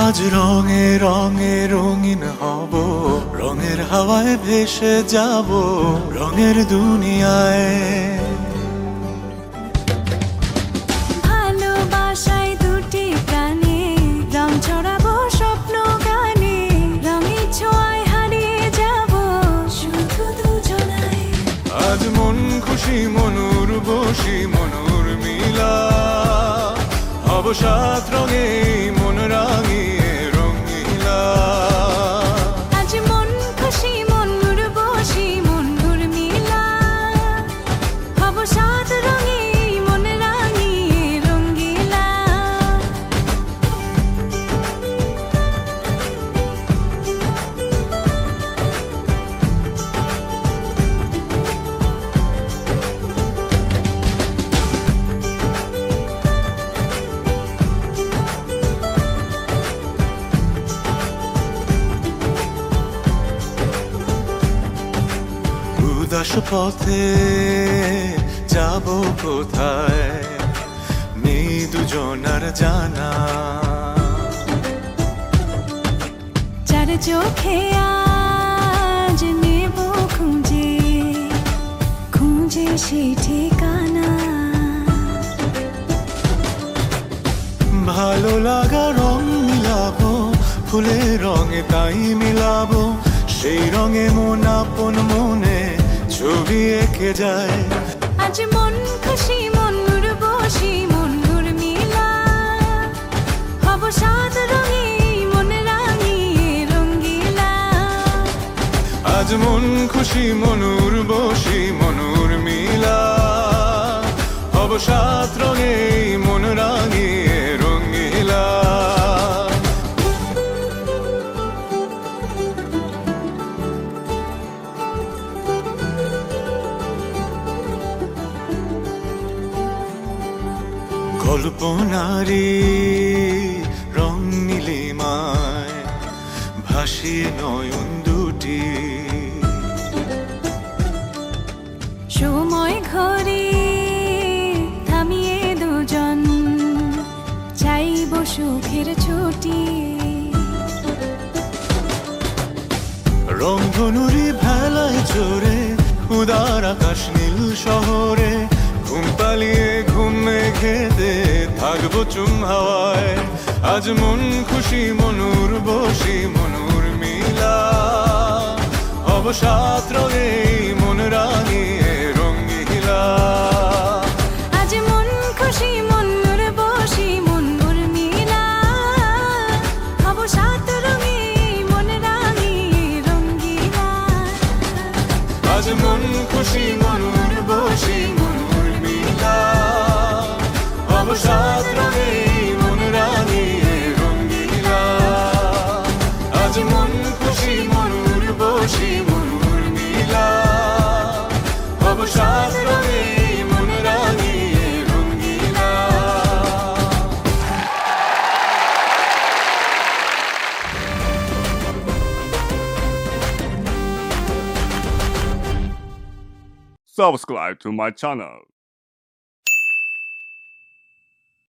আজ রঙে রঙে রঙিন হব, রঙের হাওয়ায় ভেসে যাব রঙের দুনিয়ায়। ভালোবাসায় দুটি প্রাণে রং ছড়াবো স্বপ্ন গানে, রঙের ছোঁয়ায় হারিয়ে যাব শুধু দুজনায়। আজ মন খুশি মনুর বসি মনুর মিলা, হব সাত রঙে মন রাঙিয়ে রঙিলা। আজ মন খুশি মনুর বসি মনুর মিলা, হব সাত রঙে মন রাঙিয়ে রঙ্গিলা। উদাস পথে যাব কোথায়, নেই দুজনার জানা। চার চোখে আজ নেব খুঁজে খুঁজে সেই ঠিকানা। ভালো লাগা রং মিলাবো, ফুলের রঙে তাই মিলাবো, সেই রঙে মন আপন মনে ছবি এঁকে যায়। আজ মন খুশি মনুর বসি মনুর মিলা, হব সাত রঙে মন রাঙিয়ে রঙ্গিলা। আজ মন খুশি মনুর বসি মনুর মিলা, হব সাত রঙে মন রাঙিয়ে রঙিলা। কল্পনারি রং নীলিমায় ভাসিয়ে নয়ন দুটি, সময় ঘরে থামিয়ে দুজন চাইব সুখের ছুটি। রংধনুরি ভেলায় চড়ে উদার আকাশ নীল শহরে, ঘুম পালিয়ে ঘুম মেঘেতে থাকবো চুম হাওয়ায়। আজ মন খুশি মনুর বসি মনুর মিলা, হব সাত রঙে মন রাঙিয়ে রঙিলা। আজ মন খুশি মনুর বসি মনুর মিলা, হব সাত রঙে মন রাঙিয়ে রঙ্গিলা। আজ মন খুশি মনুর বসি মনুর মিলা, হব সাত রঙে মন রাঙিয়ে রঙিলা। আজ মন খুশি মনুর বসি মনুর মিলা, হব সাত রঙে মন রাঙিয়ে Rangeela. Subscribe to my channel.